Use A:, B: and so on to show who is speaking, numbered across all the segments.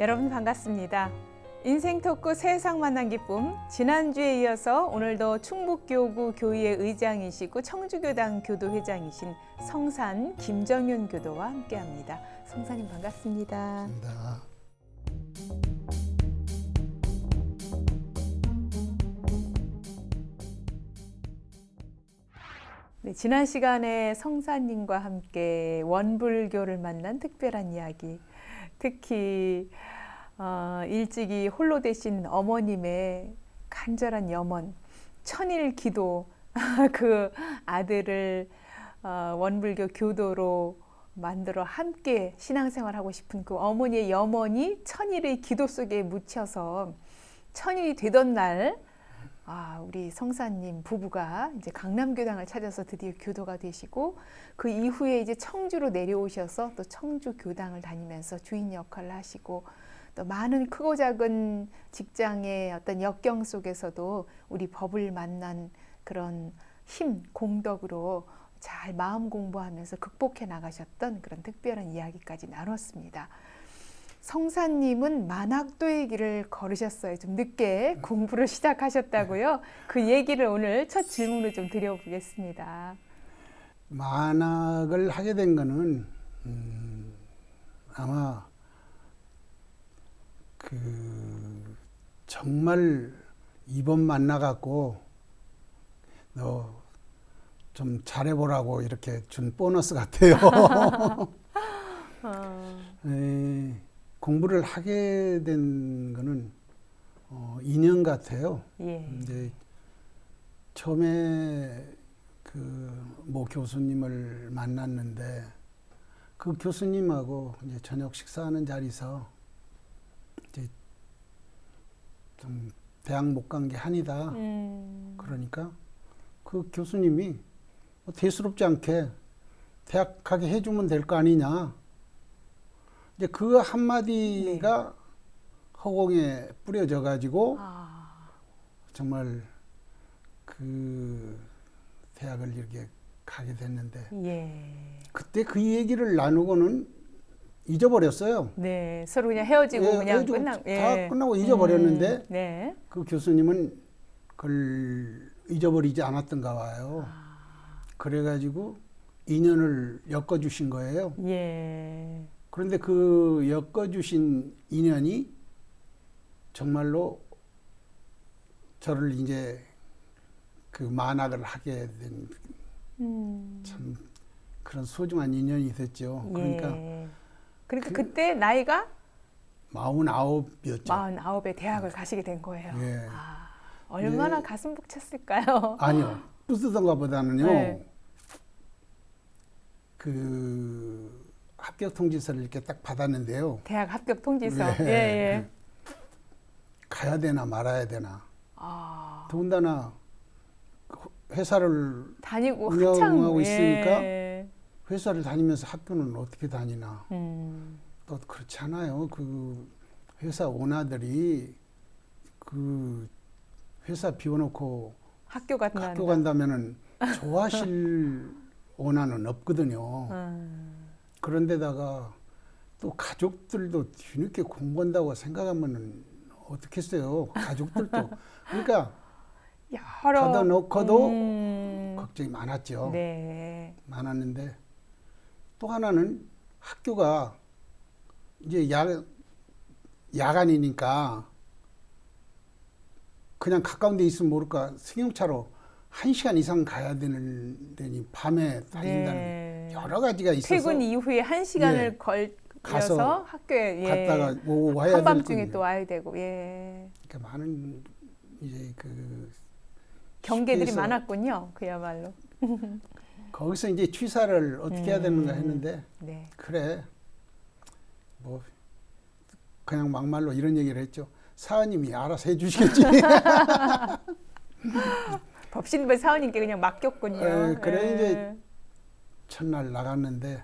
A: 여러분 반갑습니다. 인생 토크 세상 만난 기쁨, 지난주에 이어서 오늘도 충북교구 교의회 의장이시고 청주교당 교도회장이신 성산 김정윤 교도와 함께합니다. 성사님 반갑습니다.
B: 반갑습니다.
A: 네, 지난 시간에 성사님과 함께 원불교를 만난 특별한 이야기, 특히 일찍이 홀로 되신 어머님의 간절한 염원, 천일 기도, 그 아들을 원불교 교도로 만들어 함께 신앙생활하고 싶은 그 어머니의 염원이 천일의 기도 속에 묻혀서 천일이 되던 날 우리 성사님 부부가 이제 강남교당을 찾아서 드디어 교도가 되시고, 그 이후에 이제 청주로 내려오셔서 또 청주 교당을 다니면서 주인 역할을 하시고, 또 많은 크고 작은 직장의 어떤 역경 속에서도 우리 법을 만난 그런 힘, 공덕으로 잘 마음 공부하면서 극복해 나가셨던 그런 특별한 이야기까지 나눴습니다. 성사님은 만학도의 길을 걸으셨어요. 좀 늦게 공부를 시작하셨다고요. 그 얘기를 오늘 첫 질문으로 좀 드려보겠습니다.
B: 만학을 하게 된 거는 아마 정말 이번 만나갖고 너 좀 잘해보라고 이렇게 준 보너스 같아요. 공부를 하게 된 거는 인연 같아요.
A: 예.
B: 이제 처음에 모 교수님을 만났는데, 그 교수님하고 이제 저녁 식사하는 자리에서 이제 좀 대학 못 간 게 한이다. 그러니까 그 교수님이 대수롭지 않게 대학 가게 해주면 될 거 아니냐. 이제 그 한마디가 허공에 뿌려져 가지고 정말 그 대학을 이렇게 가게 됐는데, 그때 그 얘기를 나누고는 잊어버렸어요.
A: 네, 서로 그냥 헤어지고 그냥
B: 다 끝나고 잊어버렸는데
A: 네.
B: 그 교수님은 그걸 잊어버리지 않았던가 봐요. 그래가지고 인연을 엮어주신 거예요.
A: 예.
B: 그런데 그 엮어주신 인연이 정말로 저를 이제 그 만학을 하게 된 참 그런 소중한 인연이 됐죠. 그러니까
A: 그때 나이가
B: 49이었죠.
A: 49에 대학을 가시게 된 거예요.
B: 예.
A: 얼마나 가슴 벅찼을까요?
B: 아니요. 뿌듯한가 보다는요.
A: 네.
B: 그 합격 통지서를 이렇게 딱 받았는데요.
A: 대학 합격 통지서.
B: 네.
A: 예.
B: 가야 되나 말아야 되나. 더군다나 회사를
A: 다니고
B: 운영하고 있으니까
A: 예.
B: 회사를 다니면서 학교는 어떻게 다니나. 또 그렇지 않아요. 그 회사 오너들이 그 회사 비워놓고
A: 학교
B: 간다면은 좋아하실 오너는 없거든요. 그런데다가 또 가족들도 뒤늦게 공부한다고 생각하면은 어떻겠어요. 가족들도. 그러니까 받아놓고도 걱정이 많았죠.
A: 네.
B: 많았는데, 또 하나는 학교가 이제 야간이니까 그냥 가까운 데 있으면 모를까 승용차로 1시간 이상 가야 되니 밤에 다닌다는 여러 가지가 있어서
A: 퇴근 이후에 1시간을 걸려서 학교에
B: 갔다가 와야 될
A: 한밤중에 또 와야 되고.
B: 그러니까 많은 이제 그
A: 경계들이 많았군요. 그야말로.
B: 거기서 이제 취사를 어떻게 해야 되는가 했는데, 그래 뭐 그냥 막말로 이런 얘기를 했죠. 사원님이 알아서 해주시겠지.
A: 법신부 사원님께 그냥 맡겼군요.
B: 그래 이제 첫날 나갔는데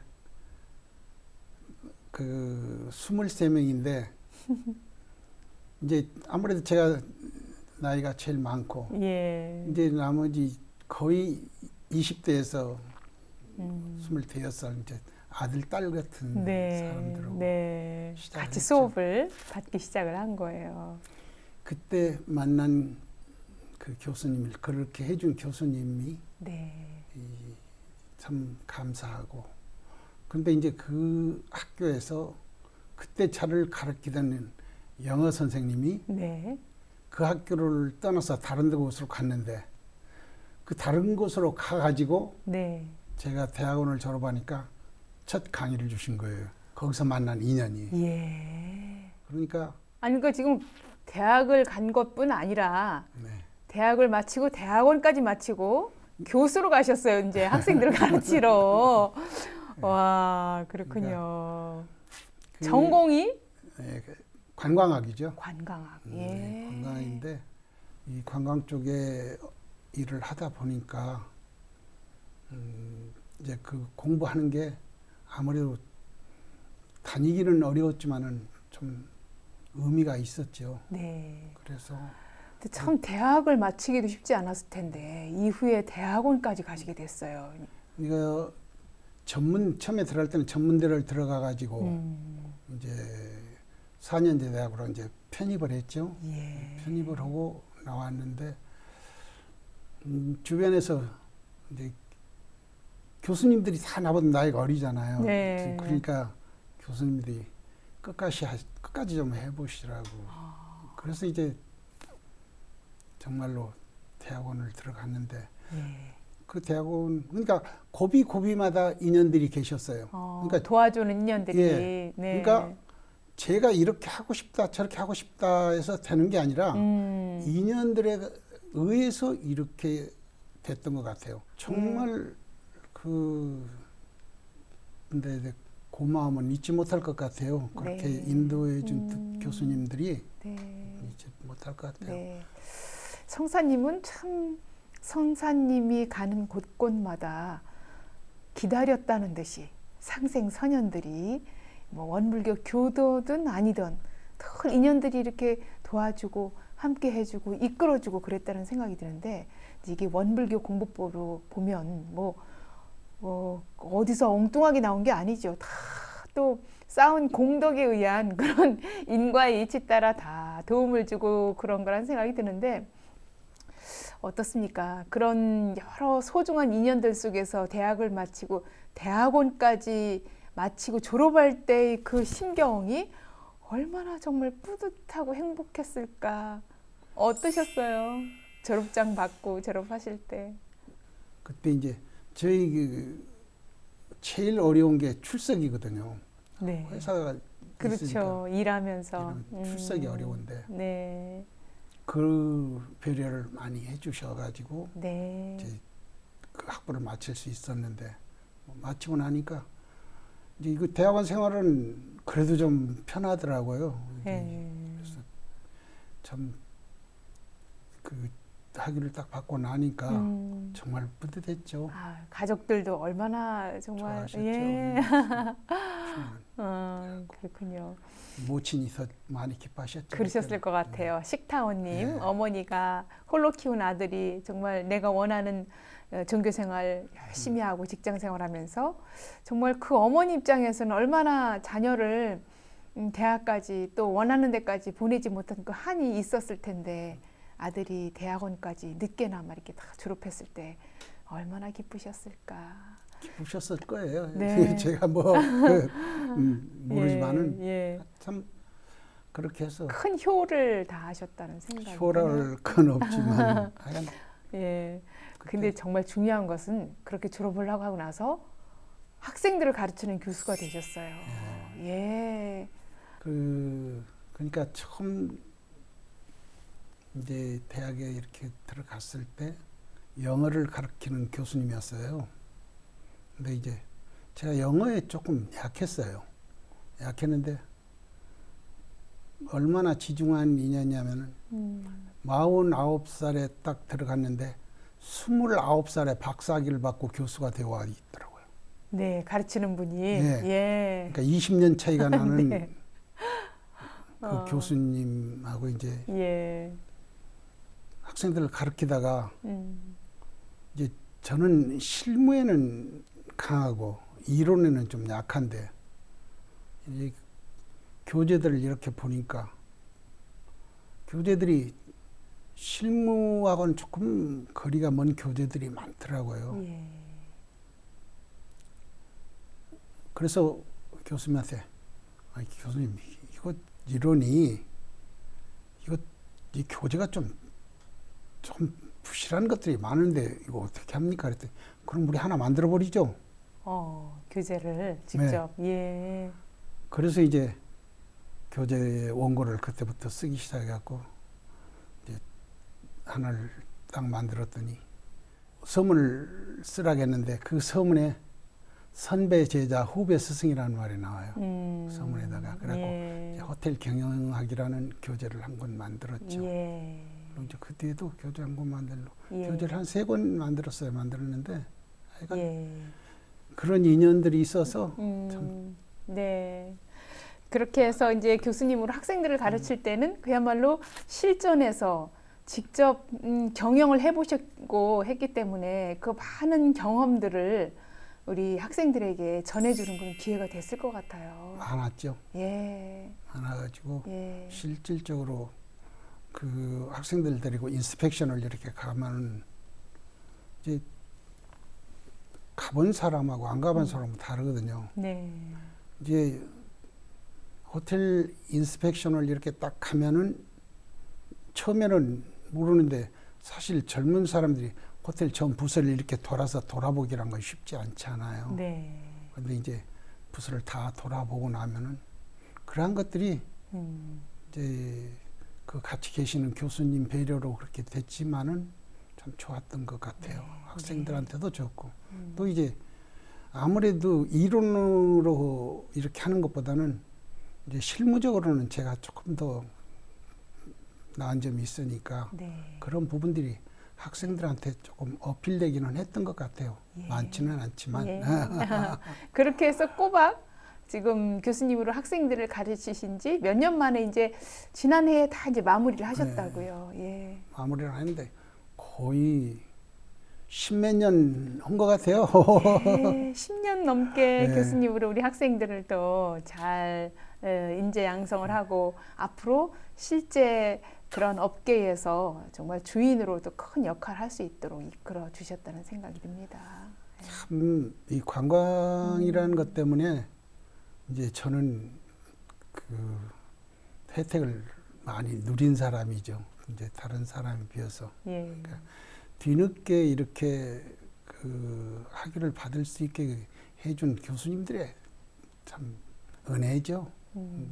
B: 그 23명인데 이제 아무래도 제가 나이가 제일 많고 이제 나머지 거의 20대에서 26살 이제 아들, 딸 같은 사람들하고 시작을
A: 같이
B: 했죠.
A: 수업을 받기 시작을 한 거예요.
B: 그때 만난 그 교수님, 그렇게 해준 교수님이 참 감사하고, 그런데 이제 그 학교에서 그때 저를 가르치던 영어 선생님이 그 학교를 떠나서 다른 곳으로 갔는데, 그 다른 곳으로 가가지고 제가 대학원을 졸업하니까 첫 강의를 주신 거예요. 거기서 만난 인연이. 그러니까
A: 아니 그러니까 지금 대학을 간 것뿐 아니라 대학을 마치고 대학원까지 마치고 교수로 가셨어요. 이제 학생들을 가르치러. 와, 그렇군요.
B: 그,
A: 전공이
B: 관광학이죠.
A: 관광학.
B: 관광인데 이 관광 쪽에 일을 하다 보니까 이제 그 공부하는 게 아무래도 다니기는 어려웠지만은 좀 의미가 있었죠. 그래서
A: 근데 참 대학을 마치기도 쉽지 않았을 텐데 이후에 대학원까지 가시게 됐어요.
B: 이거 처음에 들어갈 때는 전문대를 들어가 가지고 이제 4년제 대학으로 이제 편입을 했죠. 편입을 하고 나왔는데 주변에서 이제 교수님들이 다 나보다 나이가 어리잖아요. 그러니까 교수님들이 끝까지 좀 해보시라고. 그래서 이제 정말로 대학원을 들어갔는데 그 대학원, 그러니까 고비마다 인연들이 계셨어요. 그러니까
A: 도와주는 인연들이.
B: 그러니까 제가 이렇게 하고 싶다 저렇게 하고 싶다 해서 되는 게 아니라 인연들에 의해서 이렇게 됐던 것 같아요. 정말 근데 고마움은 잊지 못할 것 같아요. 그렇게 인도해준 교수님들이 잊지 못할 것 같아요.
A: 성사님은 참 성사님이 가는 곳곳마다 기다렸다는 듯이 상생선연들이 뭐 원불교 교도든 아니든 늘 인연들이 이렇게 도와주고 함께 해주고 이끌어주고 그랬다는 생각이 드는데, 이게 원불교 공부법으로 보면 어디서 엉뚱하게 나온 게 아니죠. 다 또 쌓은 공덕에 의한 그런 인과의 이치 따라 다 도움을 주고 그런 거란 생각이 드는데, 어떻습니까? 그런 여러 소중한 인연들 속에서 대학을 마치고 대학원까지 마치고 졸업할 때의 그 심경이 얼마나 정말 뿌듯하고 행복했을까. 어떠셨어요? 졸업장 받고 졸업하실 때.
B: 그때 이제 저희 제일 어려운 게 출석이거든요. 회사가
A: 그렇죠. 일하면서
B: 출석이 어려운데 그 배려를 많이 해주셔가지고 이제 그 학부를 마칠 수 있었는데, 마치고 나니까 이제 이거 대학원 생활은 그래도 좀 편하더라고요. 그래서 참 그 학위를 딱 받고 나니까 정말 뿌듯했죠.
A: 가족들도 얼마나 정말
B: 좋아하셨죠.
A: 그렇군요.
B: 모친이 더 많이 기뻐하셨죠.
A: 그러셨을 것 같아요. 식타원님, 어머니가 홀로 키운 아들이 정말 내가 원하는 종교생활 열심히 하고 직장생활하면서 정말 그 어머니 입장에서는 얼마나 자녀를 대학까지 또 원하는 데까지 보내지 못한 그 한이 있었을 텐데, 아들이 대학원까지 늦게나마 이렇게 다 졸업했을 때 얼마나 기쁘셨을까.
B: 기쁘셨을 거예요. 제가 모르지만은 참 그렇게 해서
A: 큰 효를 다하셨다는 생각이
B: 효랄 건 없지만
A: 근데 정말 중요한 것은 그렇게 졸업을 하고 나서 학생들을 가르치는 교수가 되셨어요.
B: 그러니까 처음 이제 대학에 이렇게 들어갔을 때 영어를 가르치는 교수님이었어요. 근데 이제 제가 영어에 조금 약했어요. 약했는데 얼마나 지중한 인연이냐면은 49살에 딱 들어갔는데 29살에 박사학위를 받고 교수가 되어 있더라고요.
A: 가르치는 분이.
B: 그러니까 20년 차이가 나는 그 교수님하고 이제 학생들을 가르치다가 이제 저는 실무에는 강하고 이론에는 좀 약한데 이 교재들을 이렇게 보니까 교재들이 실무하고는 조금 거리가 먼 교재들이 많더라고요.
A: 예.
B: 그래서 교수님한테 교수님 이거 이론이 이 교재가 좀 부실한 것들이 많은데 이거 어떻게 합니까? 그랬더니 그럼 우리 하나 만들어 버리죠.
A: 교재를 직접.
B: 네.
A: 예.
B: 그래서 이제 교재 원고를 그때부터 쓰기 시작해갖고 이제 하나를 딱 만들었더니 서문을 쓰라겠는데 그 서문에 선배 제자 후배 스승이라는 말이 나와요. 서문에다가 그래갖고
A: 예.
B: 호텔 경영학이라는 교재를 한 권 만들었죠.
A: 예.
B: 이제 그 뒤에도 교재 한 권 만들고
A: 예.
B: 교재를 한 3권 만들었는데 하여간
A: 예.
B: 그런 인연들이 있어서 참.
A: 네. 그렇게 해서 이제 교수님으로 학생들을 가르칠 때는 그야말로 실전에서 직접 경영을 해보셨고 했기 때문에 그 많은 경험들을 우리 학생들에게 전해주는 그런 기회가 됐을 것 같아요.
B: 많았죠.
A: 예.
B: 많아가지고
A: 예.
B: 실질적으로 그 학생들 데리고 인스펙션을 이렇게 가면은 이제 가본 사람하고 안 가본 사람은 다르거든요.
A: 네.
B: 이제 호텔 인스펙션을 이렇게 딱 가면은 처음에는 모르는데 사실 젊은 사람들이 호텔 전 부서를 이렇게 돌아보기란 건 쉽지 않잖아요.
A: 네.
B: 근데 이제 부서를 다 돌아보고 나면은 그러한 것들이 이제 그 같이 계시는 교수님 배려로 그렇게 됐지만은 참 좋았던 것 같아요.
A: 네.
B: 학생들한테도 좋고 또 이제 아무래도 이론으로 이렇게 하는 것보다는 이제 실무적으로는 제가 조금 더 나은 점이 있으니까
A: 네.
B: 그런 부분들이 학생들한테 조금 어필되기는 했던 것 같아요.
A: 예.
B: 많지는 않지만.
A: 예. 그렇게 해서 꼬박 지금 교수님으로 학생들을 가르치신 지 몇 년 만에 이제 지난해에 다 이제 마무리를 하셨다고요. 예.
B: 마무리를 했는데 거의 10몇 년 한 것 같아요.
A: 예, 10년 넘게
B: 네.
A: 교수님으로 우리 학생들을 또 잘 인재 양성을 하고 앞으로 실제 그런 업계에서 정말 주인으로도 큰 역할을 할 수 있도록 이끌어 주셨다는 생각이 듭니다.
B: 참 이 관광이라는 것 때문에 이제 저는 그 혜택을 많이 누린 사람이죠. 이제 다른 사람에 비해서.
A: 예.
B: 그러니까 뒤늦게 이렇게 그 학위를 받을 수 있게 해준 교수님들의 참 은혜죠.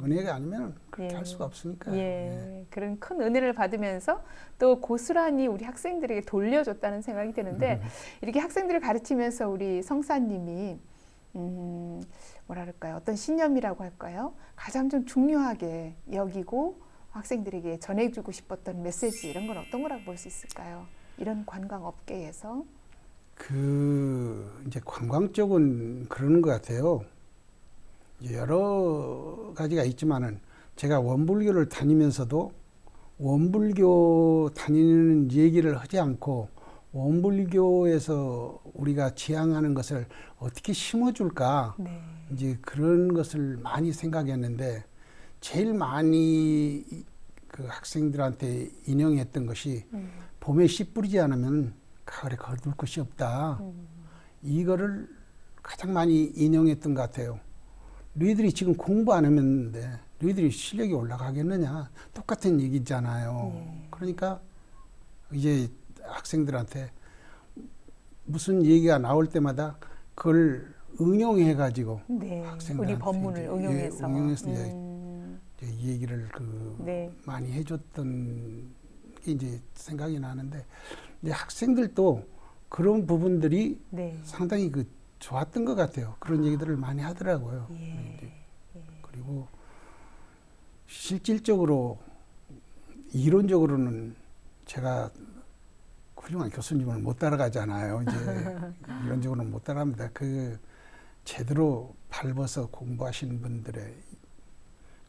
B: 은혜가 아니면 그렇게
A: 예.
B: 할 수가 없으니까요.
A: 예. 그런 큰 은혜를 받으면서 또 고스란히 우리 학생들에게 돌려줬다는 생각이 드는데 이렇게 학생들을 가르치면서 우리 성사님이 뭐랄까요? 어떤 신념이라고 할까요? 가장 좀 중요하게 여기고 학생들에게 전해주고 싶었던 메시지 이런 건 어떤 거라고 볼 수 있을까요? 이런 관광 업계에서
B: 그 이제 관광 쪽은 그러는 것 같아요. 여러 가지가 있지만은 제가 원불교를 다니면서도 원불교 다니는 얘기를 하지 않고 원불교에서 우리가 지향하는 것을 어떻게 심어줄까
A: 네.
B: 이제 그런 것을 많이 생각했는데 제일 많이 그 학생들한테 인용했던 것이 봄에 씨 뿌리지 않으면 가을에 거둘 것이 없다. 이거를 가장 많이 인용했던 것 같아요. 너희들이 지금 공부 안 하면 돼. 너희들이 실력이 올라가겠느냐. 똑같은 얘기잖아요. 그러니까 이제 학생들한테 무슨 얘기가 나올 때마다 그걸 응용해가지고
A: 네.
B: 학생들한테
A: 우리 법문을 응용해서
B: 이제 얘기를
A: 네.
B: 많이 해줬던 게 이제 생각이 나는데 이제 학생들도 그런 부분들이
A: 네.
B: 상당히 좋았던 것 같아요. 그런 얘기들을 많이 하더라고요.
A: 예.
B: 그리고 실질적으로 이론적으로는 제가 훌륭한 교수님을 못 따라가잖아요. 이제 이론적으로는 못 따라갑니다. 제대로 밟아서 공부하시는 분들의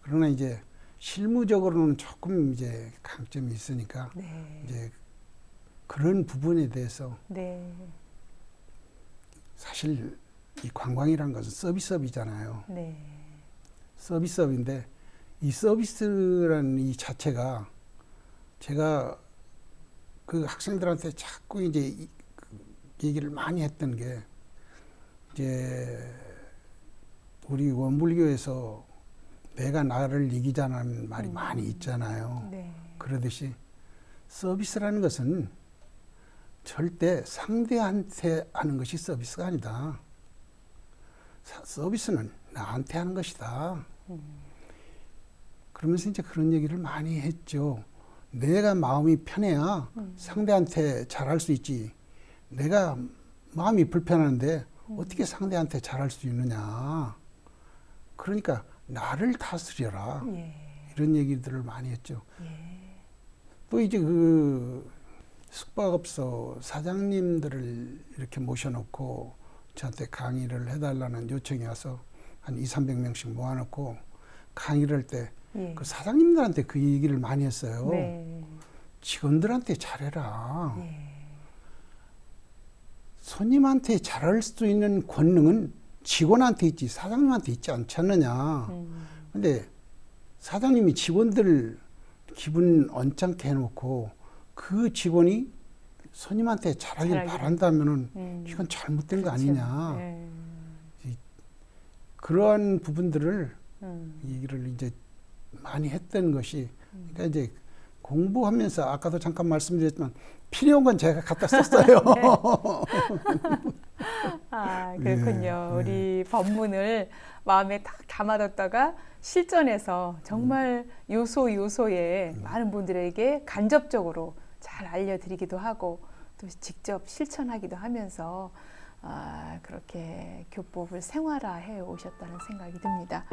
B: 그러나 이제 실무적으로는 조금 이제 강점이 있으니까
A: 네.
B: 이제 그런 부분에 대해서
A: 네.
B: 사실 이 관광이란 것은 서비스업이잖아요.
A: 네.
B: 서비스업인데 이 서비스라는 이 자체가 제가 그 학생들한테 자꾸 이제 그 얘기를 많이 했던 게 이제 우리 원불교에서 내가 나를 이기자는 말이 많이 있잖아요.
A: 네.
B: 그러듯이 서비스라는 것은 절대 상대한테 하는 것이 서비스가 아니다. 서비스는 나한테 하는 것이다. 그러면서 이제 그런 얘기를 많이 했죠. 내가 마음이 편해야 상대한테 잘할 수 있지. 내가 마음이 불편한데 어떻게 상대한테 잘할 수 있느냐. 그러니까 나를 다스려라.
A: 예.
B: 이런 얘기들을 많이 했죠.
A: 예.
B: 또 이제 그 숙박업소 사장님들을 이렇게 모셔놓고 저한테 강의를 해달라는 요청이 와서 한 200~300명씩 모아놓고 강의를 할 때
A: 예.
B: 그 사장님들한테 그 얘기를 많이 했어요.
A: 네.
B: 직원들한테 잘해라.
A: 예.
B: 손님한테 잘할 수 있는 권능은 직원한테 있지 사장님한테 있지 않지 않느냐. 근데 사장님이 직원들 기분 언짢게 해놓고 그 직원이 손님한테 잘하길 바란다면은 이건 잘못된 거 아니냐.
A: 네.
B: 그러한 부분들을 얘기를 이제 많이 했던 것이 그러니까 이제 공부하면서 아까도 잠깐 말씀드렸지만 필요한 건 제가 갖다 썼어요.
A: 아, 그렇군요.
B: 예,
A: 우리 법문을 마음에 딱 담아뒀다가 실전에서 정말 요소 요소에 많은 분들에게 간접적으로 잘 알려드리기도 하고 또 직접 실천하기도 하면서 그렇게 교법을 생활화해 오셨다는 생각이 듭니다.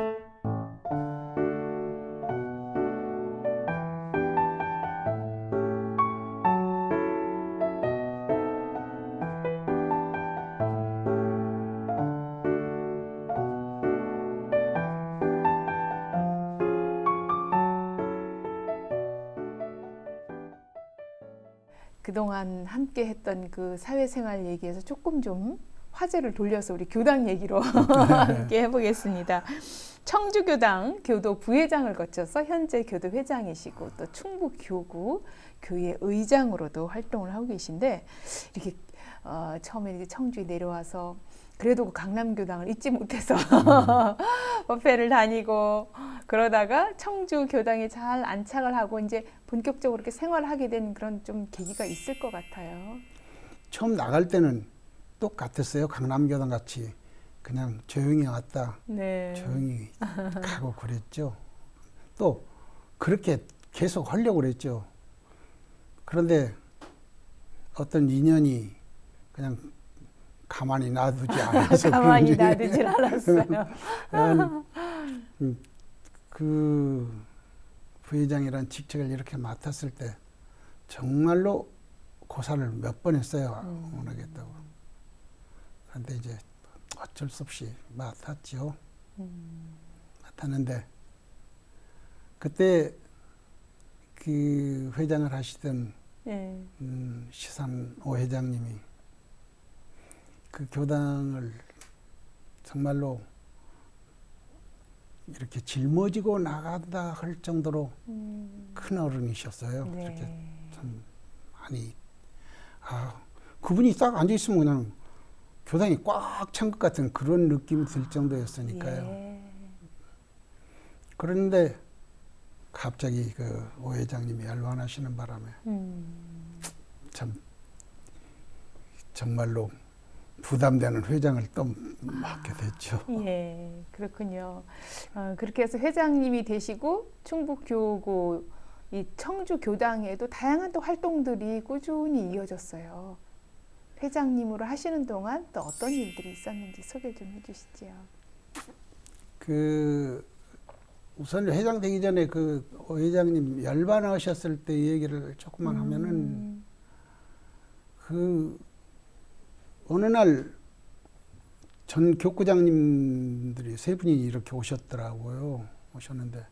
A: 그동안 함께 했던 그 사회생활 얘기에서 조금 좀 화제를 돌려서 우리 교당 얘기로 함께 해보겠습니다. 청주교당 교도 부회장을 거쳐서 현재 교도 회장이시고 또 충북교구 교회 의장으로도 활동을 하고 계신데 이렇게 처음에 이렇게 청주에 내려와서 그래도 그 강남교당을 잊지 못해서 법회를 다니고 그러다가 청주교당에 잘 안착을 하고 이제 본격적으로 이렇게 생활을 하게 된 그런 좀 계기가 있을 것 같아요.
B: 처음 나갈 때는 똑같았어요. 강남교당 같이 그냥 조용히 왔다.
A: 네.
B: 조용히 가고 그랬죠. 또 그렇게 계속 하려고 그랬죠. 그런데 어떤 인연이 그냥 가만히 놔두지 않아서
A: 가만히
B: 그런지
A: 놔두질 않았어요.
B: 그 부회장이라는 직책을 이렇게 맡았을 때 정말로 고사를 몇 번 했어요. 원하겠다고. 그런데 이제 어쩔 수 없이 맡았죠. 맡았는데 그때 그 회장을 하시던
A: 네.
B: 시산 오 회장님이 그 교당을 정말로 이렇게 짊어지고 나간다 할 정도로 큰 어른이셨어요.
A: 네.
B: 이렇게 참 많이 그분이 딱 앉아 있으면 그냥 교당이 꽉 찬 것 같은 그런 느낌이 들 정도였으니까요.
A: 예.
B: 그런데 갑자기 그 오 회장님이 열반하시는 바람에 참 정말로 부담되는 회장을 또 맡게 됐죠.
A: 예, 그렇군요. 그렇게 해서 회장님이 되시고 충북교구 이 청주교당에도 다양한 또 활동들이 꾸준히 이어졌어요. 회장님으로 하시는 동안 또 어떤 일들이 있었는지 소개 좀 해주시죠.
B: 그 우선 회장 되기 전에 그 오 회장님 열반하셨을 때 얘기를 조금만 하면은 그 어느 날 전 교구장님들이 세 분이 이렇게 오셨더라고요. 오셨는데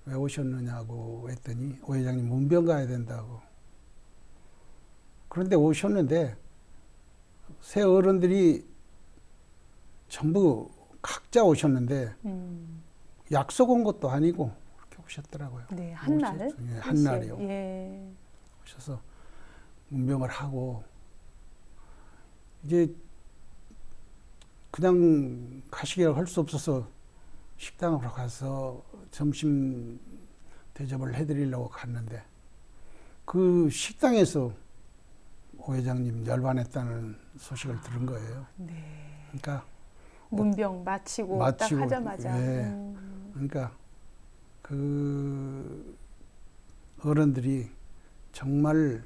B: 왜 오셨느냐고 했더니 오 회장님 문병 가야 된다고. 그런데 오셨는데 새 어른들이 전부 각자 오셨는데 약속 온 것도 아니고 그렇게 오셨더라고요.
A: 네, 한 날?
B: 예, 한 날이요.
A: 예.
B: 오셔서 문병을 하고 이제 그냥 가시기를 할 수 없어서 식당으로 가서 점심 대접을 해드리려고 갔는데 그 식당에서 오 회장님 열반했다는 소식을 들은 거예요.
A: 네.
B: 그러니까
A: 문병 마치고 딱 하자마자.
B: 예. 그러니까 그 어른들이 정말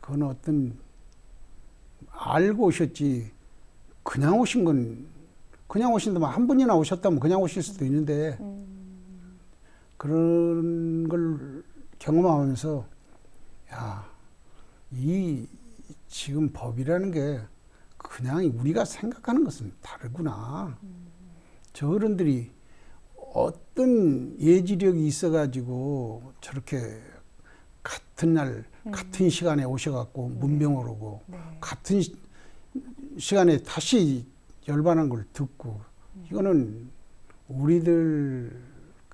B: 그건 어떤 알고 오셨지 그냥 오신 건 그냥 오신다면 한 분이나 오셨다면 그냥 오실 수도 있는데 그런 걸 경험하면서 야, 이 지금 법이라는 게 그냥 우리가 생각하는 것은 다르구나. 저 어른들이 어떤 예지력이 있어가지고 저렇게 같은 날, 같은 시간에 오셔갖고 문병을 오고
A: 네.
B: 같은 시간에 다시 열반한 걸 듣고 이거는 우리들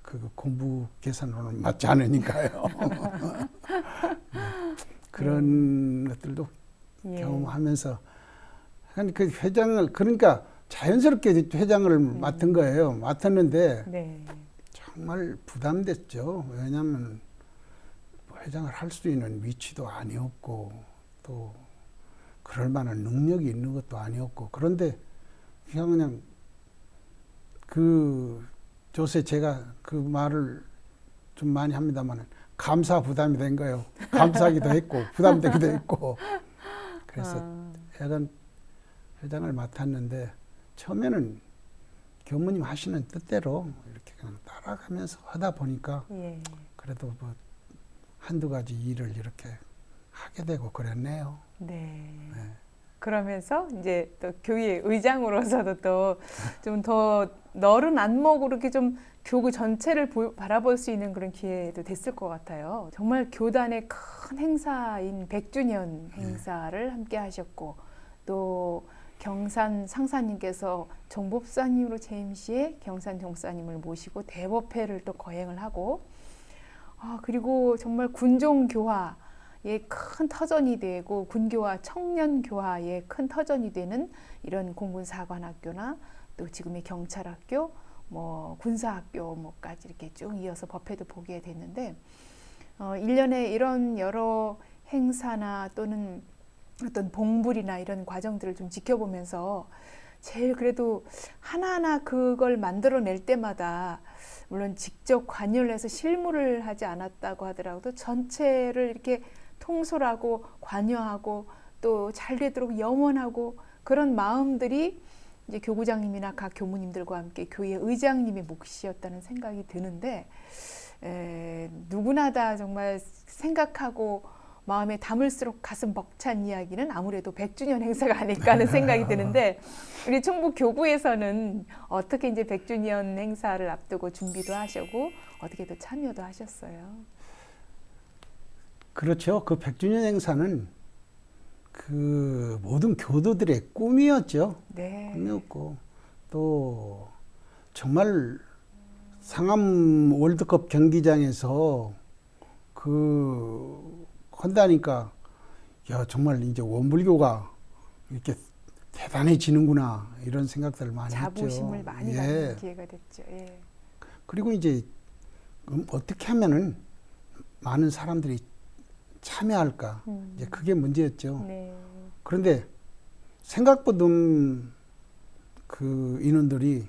B: 그 공부 계산으로는 맞지 않으니까요. 그런 것들도
A: 예.
B: 경험하면서 그 회장을 그러니까 자연스럽게 회장을 맡은 거예요. 맡았는데
A: 네.
B: 정말 부담됐죠. 왜냐하면 회장을 할 수 있는 위치도 아니었고 또 그럴 만한 능력이 있는 것도 아니었고 그런데 그냥 그 요새 제가 그 말을 좀 많이 합니다만 감사 부담이 된 거예요. 감사하기도 했고 부담되기도 했고 그래서 약간 회장을 맡았는데 처음에는 교무님 하시는 뜻대로 이렇게 그냥 따라가면서 하다 보니까
A: 예.
B: 그래도 뭐 한두 가지 일을 이렇게 하게 되고 그랬네요.
A: 네.
B: 네.
A: 그러면서 이제 또 교회 의장으로서도 또 좀 더 넓은 안목으로 이렇게 좀 교구 전체를 바라볼 수 있는 그런 기회도 됐을 것 같아요. 정말 교단의 큰 행사인 100주년 행사를 함께 하셨고 또 경산 상사님께서 정법사님으로 재임시에 경산 정사님을 모시고 대법회를 또 거행을 하고 그리고 정말 군종교화의 큰 터전이 되고 군교화 청년교화의 큰 터전이 되는 이런 공군사관학교나 또 지금의 경찰학교 뭐 군사학교 뭐까지 이렇게 쭉 이어서 법회도 보게 됐는데 1년에 이런 여러 행사나 또는 어떤 봉불이나 이런 과정들을 좀 지켜보면서 제일 그래도 하나하나 그걸 만들어낼 때마다 물론 직접 관여를 해서 실무를 하지 않았다고 하더라도 전체를 이렇게 통솔하고 관여하고 또 잘 되도록 염원하고 그런 마음들이 이제 교구장님이나 각 교무님들과 함께 교회 의장님의 몫이었다는 생각이 드는데 누구나 다 정말 생각하고 마음에 담을수록 가슴 벅찬 이야기는 아무래도 100주년 행사가 아닐까 하는 생각이 드는데 우리 충북 교구에서는 어떻게 이제 100주년 행사를 앞두고 준비도 하시고 어떻게 또 참여도 하셨어요?
B: 그렇죠. 그 100주년 행사는 그 모든 교도들의 꿈이었죠.
A: 네.
B: 꿈이었고 또 정말 상암 월드컵 경기장에서 그 한다니까 야 정말 이제 원불교가 이렇게 대단해지는구나 이런 생각들을 많이 했죠.
A: 자부심을 많이 갖는 기회가 됐죠. 예.
B: 그리고 이제 어떻게 하면은 많은 사람들이 참여할까 이제 그게 문제였죠.
A: 네.
B: 그런데 생각보다 그 인원들이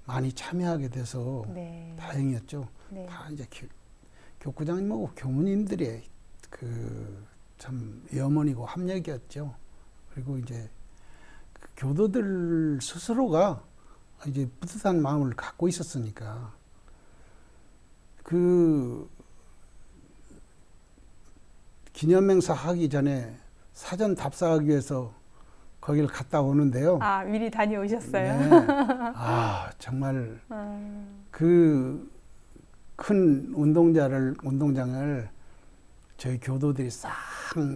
B: 많이 참여하게 돼서
A: 네.
B: 다행이었죠.
A: 네.
B: 다 이제 교구장님하고 교무님들의 그 참 염원이고 합력이었죠. 그리고 이제 그 교도들 스스로가 이제 뿌듯한 마음을 갖고 있었으니까 그 기념행사 하기 전에 사전 답사하기 위해서 거기를 갔다 오는데요.
A: 미리 다녀오셨어요?
B: 네. 정말 그 큰 운동장을 저희 교도들이 싹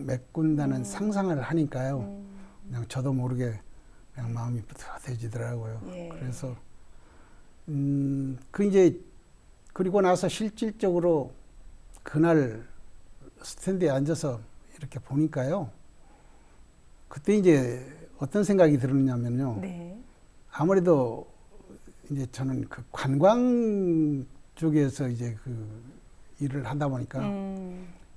B: 메꾼다는 상상을 하니까요. 그냥 저도 모르게 그냥 마음이 뿌듯해지더라고요.
A: 예.
B: 그래서 그 이제 그리고 나서 실질적으로 그날 스탠드에 앉아서 이렇게 보니까요. 그때 이제 어떤 생각이 들었냐면요.
A: 네.
B: 아무래도 이제 저는 그 관광 쪽에서 이제 그 일을 하다 보니까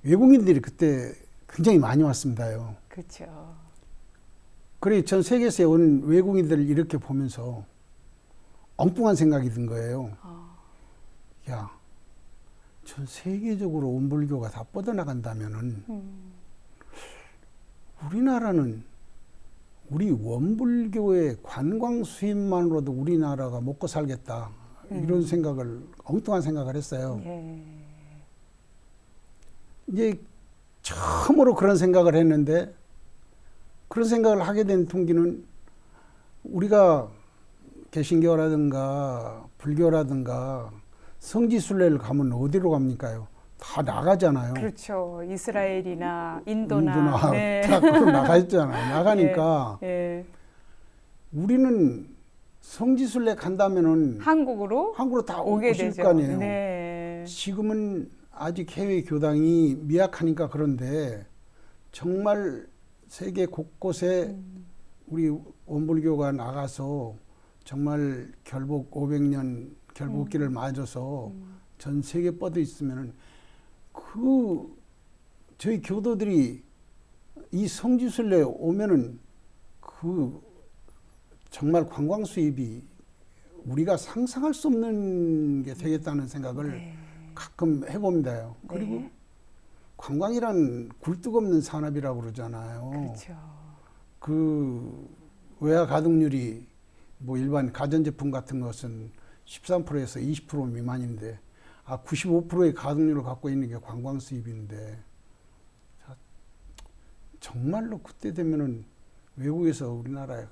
B: 외국인들이 그때 굉장히 많이 왔습니다요.
A: 그렇죠.
B: 그래 전 세계에서 온 외국인들을 이렇게 보면서 엉뚱한 생각이 든 거예요. 야, 전 세계적으로 원불교가 다 뻗어나간다면은 우리나라는 우리 원불교의 관광 수입만으로도 우리나라가 먹고 살겠다. 이런 생각을, 엉뚱한 생각을 했어요.
A: 예.
B: 이제 처음으로 그런 생각을 했는데, 그런 생각을 하게 된 동기는 우리가 개신교라든가 불교라든가 성지순례를 가면 어디로 갑니까요? 다 나가잖아요.
A: 그렇죠. 이스라엘이나 인도나 네.
B: 다 그로 나가 있잖아요. 나가니까
A: 예.
B: 우리는 성지순례 간다면은
A: 한국으로
B: 다
A: 오게
B: 오실
A: 되죠.
B: 거 아니에요.
A: 네.
B: 지금은 아직 해외 교당이 미약하니까 그런데 정말 세계 곳곳에 우리 원불교가 나가서 정말 결복 500년 결복기를 맞아서 전 세계 뻗어 있으면은 그 저희 교도들이 이 성지순례 오면은 그 정말 관광 수입이 우리가 상상할 수 없는 게 되겠다는 생각을
A: 네.
B: 가끔 해봅니다요. 그리고
A: 네.
B: 관광이란 굴뚝 없는 산업이라고 그러잖아요.
A: 그렇죠.
B: 그 외화 가동률이 뭐 일반 가전제품 같은 것은 13%에서 20% 미만인데 95%의 가동률을 갖고 있는 게 관광 수입인데 정말로 그때 되면은 외국에서 우리나라에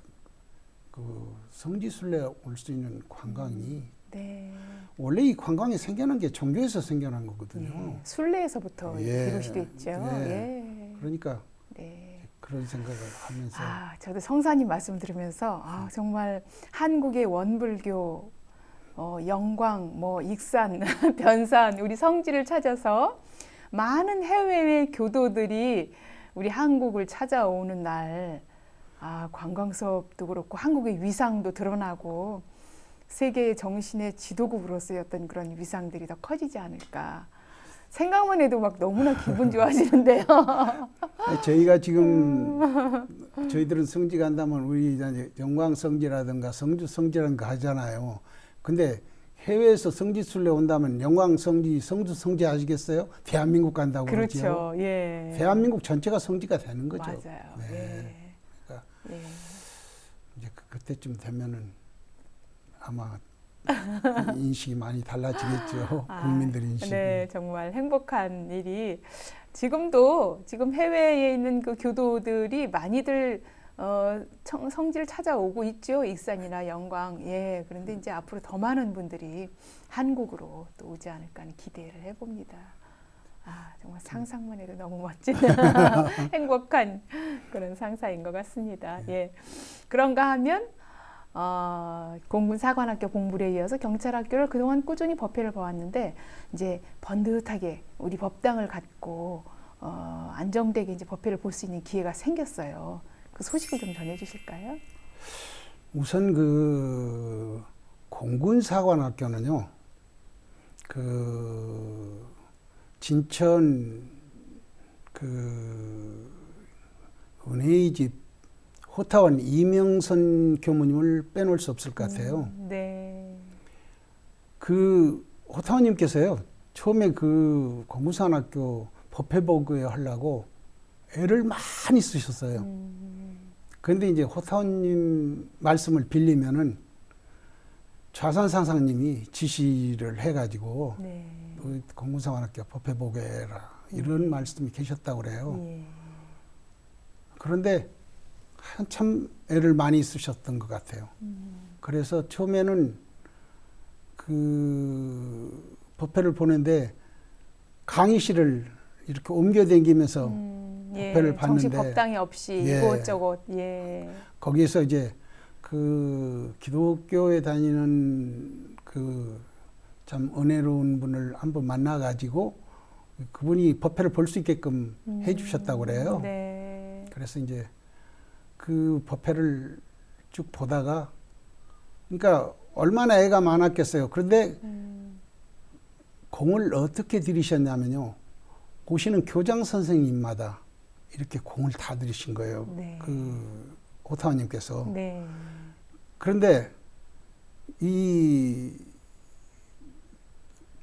B: 그 성지순례 올 수 있는 관광이
A: 네.
B: 원래 이 관광이 생겨난 게 종교에서 생겨난 거거든요.
A: 예. 순례에서부터 비롯이 됐죠.
B: 예.
A: 예.
B: 그러니까
A: 네.
B: 그런 생각을 하면서
A: 저도 성사님 말씀 들으면서 정말 한국의 원불교 영광, 뭐 익산, 변산, 우리 성지를 찾아서 많은 해외의 교도들이 우리 한국을 찾아오는 날, 관광 수업도 그렇고 한국의 위상도 드러나고 세계의 정신의 지도국으로서의 어떤 그런 위상들이 더 커지지 않을까. 생각만 해도 막 너무나 기분 좋아지는데요.
B: 저희가 지금 저희들은 성지 간다면 우리 이제 영광 성지라든가 성주 성지라는 거 하잖아요. 근데 해외에서 성지순례 온다면 영광 성지, 성주 성지 아시겠어요? 대한민국 간다고 그러죠.
A: 그렇죠. 예.
B: 대한민국 전체가 성지가 되는 거죠.
A: 맞아요.
B: 네.
A: 예.
B: 그러니까
A: 예.
B: 이제 그때쯤 되면은 아마 인식이 많이 달라지겠죠. 국민들 인식이.
A: 네, 정말 행복한 일이 지금 해외에 있는 그 교도들이 많이들 성지를 찾아오고 있죠. 익산이나 영광. 예. 그런데 이제 앞으로 더 많은 분들이 한국으로 또 오지 않을까 하는 기대를 해봅니다. 정말 상상만 해도 너무 멋진 행복한 그런 상사인 것 같습니다. 예. 그런가 하면 공군사관학교 공부에 이어서 경찰학교를 그동안 꾸준히 법회를 봐왔는데 이제 번듯하게 우리 법당을 갖고 안정되게 이제 법회를 볼 수 있는 기회가 생겼어요. 그 소식을 좀 전해주실까요?
B: 우선 그 공군사관학교는요, 그 진천 그 은혜의 집 호타원 이명선 교무님을 빼놓을 수 없을 것 같아요.
A: 네.
B: 그 호타원님께서요, 처음에 그 공군사관학교 법회보고회 하려고 애를 많이 쓰셨어요. 그런데 이제 호타원님 말씀을 빌리면은 좌산 상상님이 지시를 해가지고
A: 네.
B: 공군사관학교 법회보고회라 이런 말씀이 계셨다고 그래요.
A: 예.
B: 그런데 한참 애를 많이 쓰셨던 것 같아요. 그래서 처음에는 그 법회를 보는데 강의실을 이렇게 옮겨다니면서 법회를 봤는데
A: 정식 법당이 없이
B: 예.
A: 이곳저곳 예.
B: 거기에서 이제 그 기독교에 다니는 그 참 은혜로운 분을 한번 만나가지고 그분이 법회를 볼 수 있게끔 해주셨다고 그래요.
A: 네.
B: 그래서 이제 그 법회를 쭉 보다가 그러니까 얼마나 애가 많았겠어요. 그런데 공을 어떻게 들이셨냐면요. 오시는 교장 선생님마다 이렇게 공을 다 들이신 거예요.
A: 네.
B: 그 오타원님께서.
A: 네.
B: 그런데 이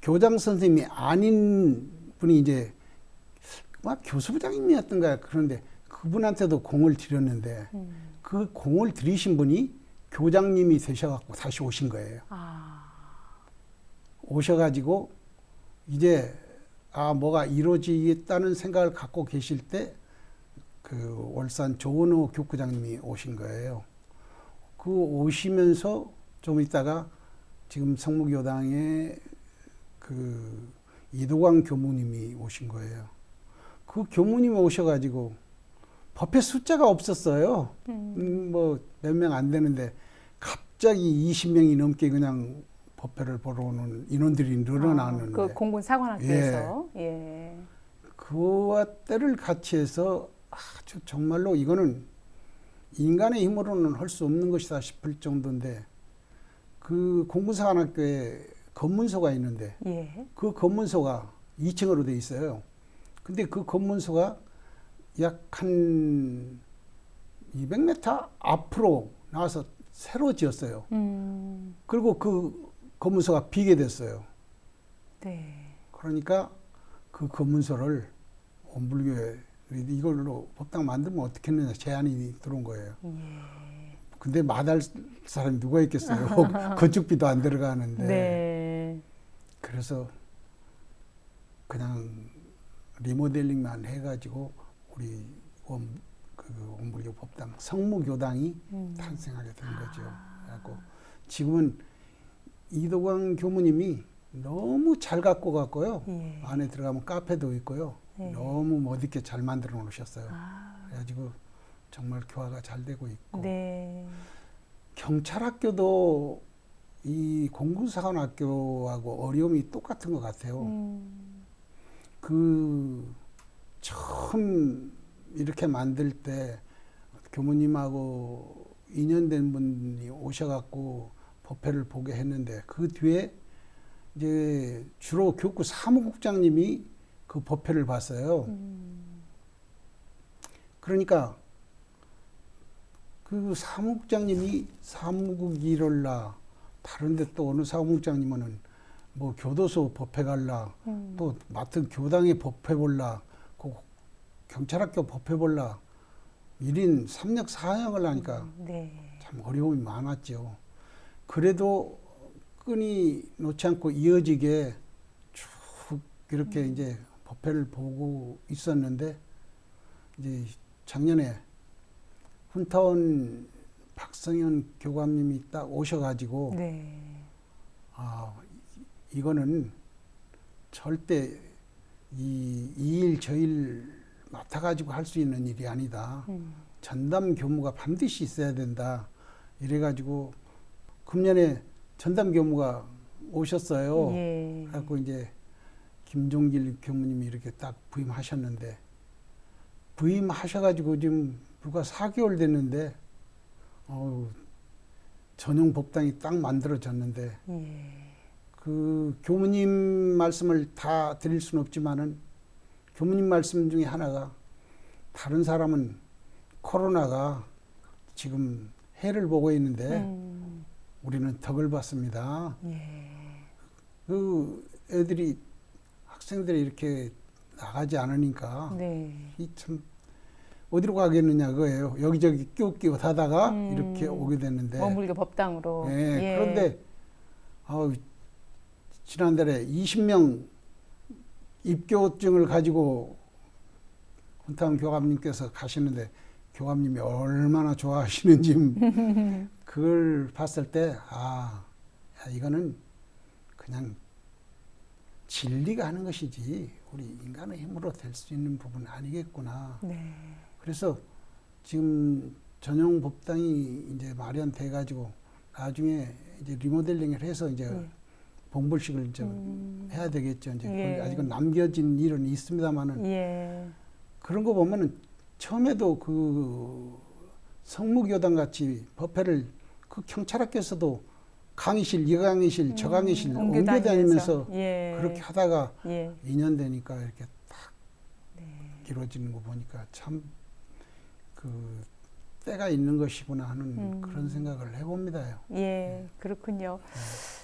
B: 교장 선생님이 아닌 분이 이제 막 교수부장님이었던가 그런데 그분한테도 공을 드렸는데 그 공을 들이신 분이 교장님이 되셔갖고 다시 오신 거예요.
A: 아.
B: 오셔가지고 이제 뭐가 이루어지겠다는 생각을 갖고 계실 때 그 월산 조은호 교구장님이 오신 거예요. 그 오시면서 좀 있다가 지금 성무교당에 그 이도광 교무님이 오신 거예요. 그 교무님이 오셔가지고 법회 숫자가 없었어요. 뭐 몇 명 안 되는데 갑자기 20명이 넘게 그냥 법회를 보러 오는 인원들이 늘어나는데
A: 그 공군 사관학교에서 예.
B: 그와 때를 같이 해서 아주 정말로 이거는 인간의 힘으로는 할 수 없는 것이다 싶을 정도인데 그 공군사관학교에 건문소가 있는데
A: 예.
B: 그 건문소가 2층으로 돼 있어요. 근데 그 건문소가 약 한 200m 앞으로 나와서 새로 지었어요. 그리고 그 건문소가 비게 됐어요.
A: 네.
B: 그러니까 그 건문소를 원불교에 이걸로 법당 만들면 어떻겠느냐 제안이 들어온 거예요.
A: 예.
B: 근데 마다할 사람이 누가 있겠어요. 건축비도 안 들어가는데.
A: 네.
B: 그래서 그냥 리모델링만 해가지고 우리 원불교 법당 성무교당이 탄생하게 된 거죠. 그래갖고 지금은 이도광 교무님이 너무 잘 갖고 갔고요.
A: 예.
B: 안에 들어가면 카페도 있고요.
A: 예.
B: 너무 멋있게 잘 만들어 놓으셨어요.
A: 아.
B: 그래가지고 정말 교화가 잘 되고 있고
A: 네.
B: 경찰학교도 이 공군사관학교하고 어려움이 똑같은 것 같아요. 그 처음 이렇게 만들 때 교무님하고 인연된 분이 오셔갖고 법회를 보게 했는데 그 뒤에 이제 주로 교구 사무국장님이 그 법회를 봤어요. 그러니까 그 사무국장님이 사무국 일을라 다른데 또 어느 사무국장님은 뭐 교도소 법회 갈라 또 맡은 교당에 법회 볼라 그 경찰학교 법회 볼라 1인 3역 4역을 하니까
A: 네.
B: 참 어려움이 많았죠. 그래도 끈이 놓지 않고 이어지게 쭉 이렇게 이제 법회를 보고 있었는데 이제 작년에 훈타원 박성현 교감님이 딱 오셔가지고
A: 네.
B: 이거는 절대 이 일 저 일 맡아가지고 할 수 있는 일이 아니다. 전담 교무가 반드시 있어야 된다. 이래가지고 금년에 전담 교무가 오셨어요.
A: 예.
B: 그래갖고 이제 김종길 교무님이 이렇게 딱 부임하셨는데 부임하셔가지고 지금 불과 4개월 됐는데 전용 법당이 딱 만들어졌는데
A: 예.
B: 그 교무님 말씀을 다 드릴 수는 없지만은 교무님 말씀 중에 하나가 다른 사람은 코로나가 지금 해를 보고 있는데 우리는 덕을 봤습니다.
A: 예.
B: 그 애들이 학생들이 이렇게 나가지 않으니까
A: 네.
B: 이 참 어디로 가겠느냐 그거예요. 여기저기 끼웃끼웃 하다가 이렇게 오게 됐는데
A: 원불교 법당으로.
B: 예,
A: 예.
B: 그런데 지난달에 20명 입교증을 가지고 훈타원 교감님께서 가시는데 교감님이 얼마나 좋아하시는지 그걸 봤을 때 야, 이거는 그냥 진리가 하는 것이지 우리 인간의 힘으로 될 수 있는 부분은 아니겠구나.
A: 네.
B: 그래서 지금 전용 법당이 이제 마련돼 가지고 나중에 이제 리모델링을 해서 이제
A: 예.
B: 봉불식을 이제 해야 되겠죠. 이제
A: 예.
B: 아직은 남겨진 일은 있습니다만은
A: 예.
B: 그런 거 보면은 처음에도 그 성무교당 같이 법회를 그 경찰학교에서도 강의실, 이 강의실, 저 강의실 옮겨 다니면서
A: 예.
B: 그렇게 하다가
A: 예.
B: 2년 되니까 이렇게 딱
A: 네.
B: 이루어지는 거 보니까 참 그 때가 있는 것이구나 하는 그런 생각을 해봅니다요.
A: 예, 그렇군요.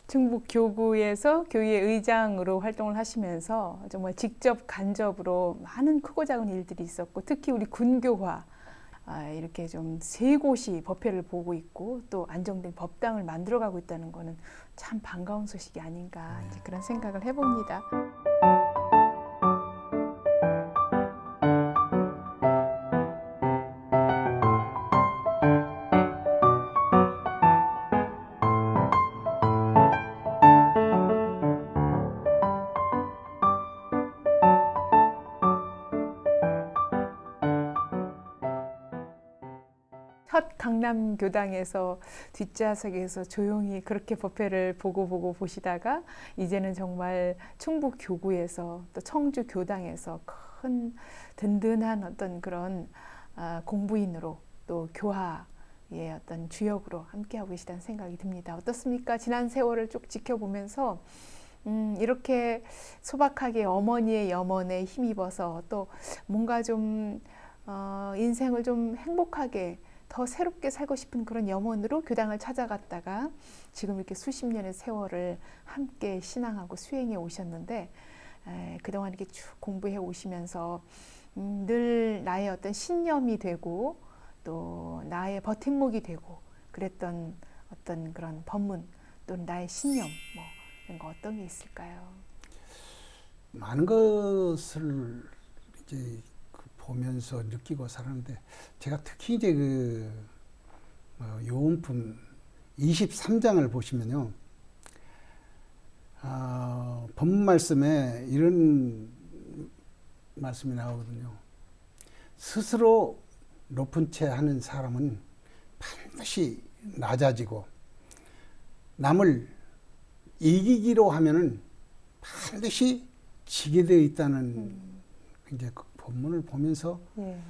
A: 충북 교구에서 교회 의장으로 활동을 하시면서 정말 직접 간접으로 많은 크고 작은 일들이 있었고, 특히 우리 군교화 이렇게 좀 세 곳이 법회를 보고 있고 또 안정된 법당을 만들어가고 있다는 거는 참 반가운 소식이 아닌가 이제 그런 생각을 해봅니다. 첫 강남 교당에서 뒷좌석에서 조용히 그렇게 법회를 보고 보시다가 이제는 정말 충북 교구에서 또 청주 교당에서 큰 든든한 어떤 그런 공부인으로 또 교화의 어떤 주역으로 함께하고 계시다는 생각이 듭니다. 어떻습니까? 지난 세월을 쭉 지켜보면서 이렇게 소박하게 어머니의 염원에 힘입어서 또 뭔가 좀 인생을 좀 행복하게 더 새롭게 살고 싶은 그런 염원으로 교당을 찾아갔다가 지금 이렇게 수십 년의 세월을 함께 신앙하고 수행해 오셨는데 그동안 이렇게 쭉 공부해 오시면서 늘 나의 어떤 신념이 되고 또 나의 버팀목이 되고 그랬던 어떤 그런 법문 또는 나의 신념 뭐 이런 거 어떤 게 있을까요?
B: 많은 것을 이제 보면서 느끼고 살았는데 제가 특히 이제 그 요원품 23장을 보시면요. 법문 말씀에 이런 말씀이 나오거든요. 스스로 높은 채 하는 사람은 반드시 낮아지고 남을 이기기로 하면은 반드시 지게 되어 있다는 이제 그 본문을 보면서
A: 예.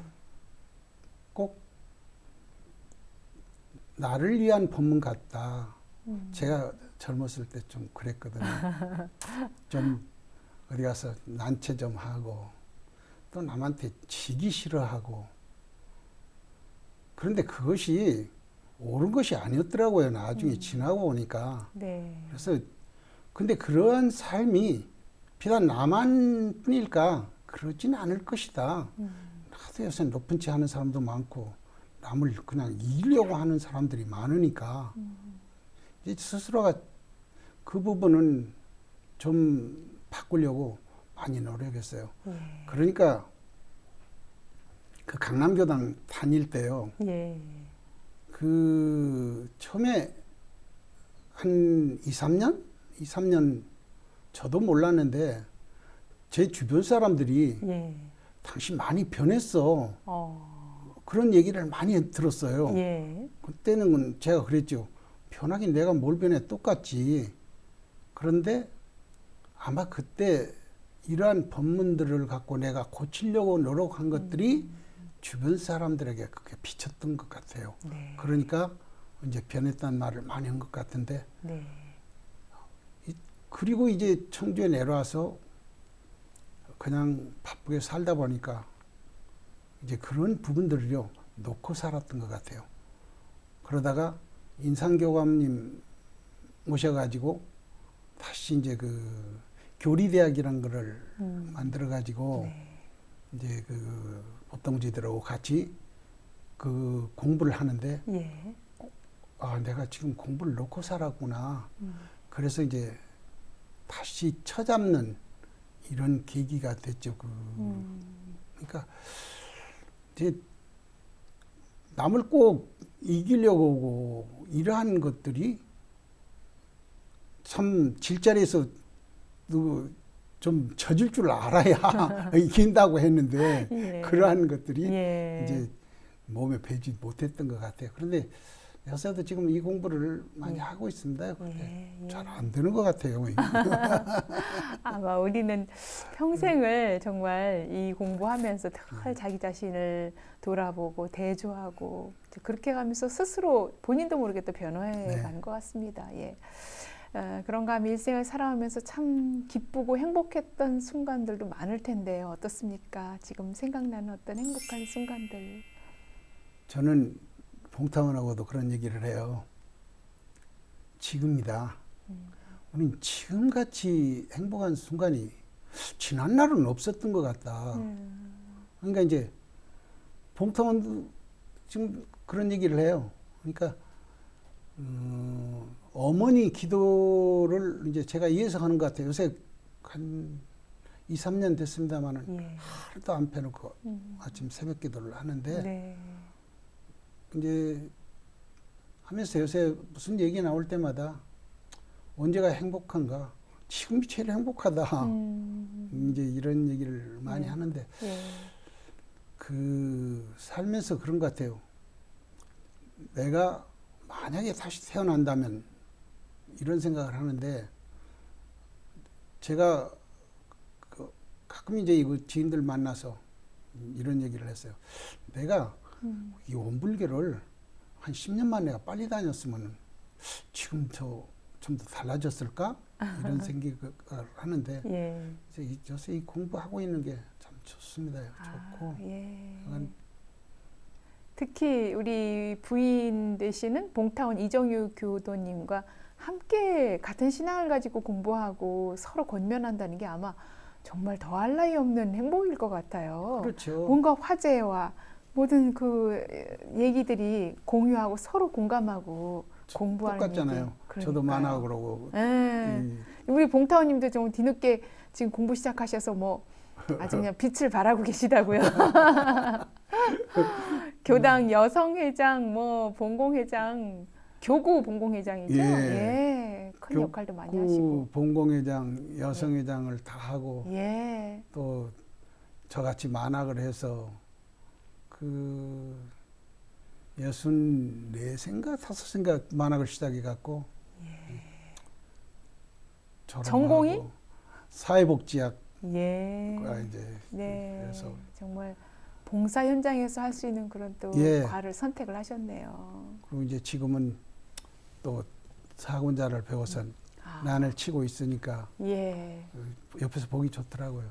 B: 꼭 나를 위한 본문 같다. 제가 젊었을 때 좀 그랬거든요. 좀 어디 가서 난체 좀 하고 또 남한테 지기 싫어하고 그런데 그것이 옳은 것이 아니었더라고요. 나중에 지나고 오니까.
A: 네.
B: 그래서 근데 그러한 삶이 비단 나만 뿐일까? 그러진 않을 것이다. 하도 요새 높은 채 하는 사람도 많고 남을 그냥 이기려고 하는 사람들이 많으니까 이제 스스로가 그 부분은 좀 바꾸려고 많이 노력했어요.
A: 예.
B: 그러니까 그 강남교당 다닐 때요.
A: 예.
B: 그 처음에 한 2, 3년 저도 몰랐는데 제 주변 사람들이
A: 예.
B: 당신 많이 변했어. 그런 얘기를 많이 들었어요.
A: 예.
B: 그때는 제가 그랬죠. 변하긴 내가 뭘 변해 똑같지. 그런데 아마 그때 이러한 법문들을 갖고 내가 고치려고 노력한 것들이 주변 사람들에게 그렇게 비쳤던 것 같아요.
A: 네.
B: 그러니까 이제 변했다는 말을 많이 한 것 같은데
A: 네.
B: 그리고 이제 청주에 내려와서 그냥 바쁘게 살다 보니까 이제 그런 부분들을요 놓고 살았던 것 같아요. 그러다가 인상교감님 모셔가지고 다시 이제 그 교리대학이란 거를 만들어가지고
A: 네.
B: 이제 그 법동지들하고 같이 그 공부를 하는데
A: 예.
B: 아 내가 지금 공부를 놓고 살았구나. 그래서 이제 다시 쳐잡는 이런 계기가 됐죠. 그러니까 이제 남을 꼭 이기려고 하고 이러한 것들이 참 질자리에서 좀 져줄 줄 알아야 이긴다고 했는데
A: 예.
B: 그러한 것들이
A: 예.
B: 이제 몸에 배지 못했던 것 같아요. 그런데 요새도 지금 이 공부를 많이 하고 있습니다. 그런데 잘 안 되는 것 같아요.
A: 아마 우리는 평생을 정말 이 공부하면서 늘 자기 자신을 돌아보고 대조하고 그렇게 가면서 스스로 본인도 모르게 또 변화해 가는 것 같습니다. 예. 그런가 하면 일생을 살아오면서 참 기쁘고 행복했던 순간들도 많을 텐데요. 어떻습니까? 지금 생각나는 어떤 행복한 순간들.
B: 저는 봉타원하고도 그런 얘기를 해요. 지금이다. 우린 지금같이 행복한 순간이 지난 날은 없었던 것 같다. 그러니까 이제 봉타원도 지금 그런 얘기를 해요. 그러니까 어머니 기도를 이제 제가 이해서 하는 것 같아요. 요새 한 2, 3년 됐습니다만은 하루도 안 빼놓고 아침 새벽 기도를 하는데 이제 하면서 요새 무슨 얘기 나올 때마다 언제가 행복한가? 지금이 제일 행복하다. 이제 이런 얘기를 많이 하는데 그 살면서 그런 것 같아요. 내가 만약에 다시 태어난다면 이런 생각을 하는데 제가 가끔 이제 이거 지인들 만나서 이런 얘기를 했어요. 내가 이 원불교를 한 10년 만에 내가 빨리 다녔으면 지금 좀 더 달라졌을까? 이런 생각을 하는데 이제 요새 이 공부하고 있는 게 참 좋습니다. 좋고.
A: 특히 우리 부인 되시는 봉타원 이정유 교도님과 함께 같은 신앙을 가지고 공부하고 서로 권면한다는 게 아마 정말 더할 나위 없는 행복일 것 같아요.
B: 그렇죠.
A: 뭔가 화제와 모든 그 얘기들이 공유하고 서로 공감하고 공부하는
B: 똑같잖아요. 저도 만화 그러고.
A: 우리 봉타원님도 좀 뒤늦게 지금 공부 시작하셔서 뭐 아주 그냥 빛을 발하고 계시다고요. 교당 여성회장, 뭐 본공회장, 교구 본공회장이죠. 큰 역할도 많이 하시고.
B: 본공회장, 여성회장을 다 하고 또 저같이 만학을 해서 그 64세인가 5세인가 만학을 시작해 갖고
A: 전공이
B: 사회복지학
A: 이제 그래서 정말 봉사 현장에서 할 수 있는 그런 또 과를 선택을 하셨네요.
B: 그리고 이제 지금은 또 사군자를 배워서 난을 치고 있으니까 옆에서 보기 좋더라고요.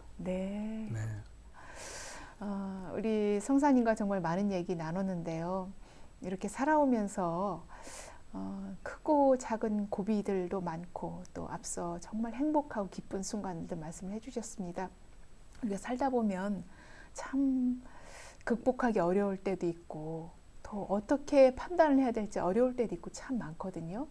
A: 우리 성사님과 정말 많은 얘기 나눴는데요. 이렇게 살아오면서 크고 작은 고비들도 많고 또 앞서 정말 행복하고 기쁜 순간들 말씀을 해주셨습니다. 우리가 살다 보면 참 극복하기 어려울 때도 있고 또 어떻게 판단을 해야 될지 어려울 때도 있고 참 많거든요.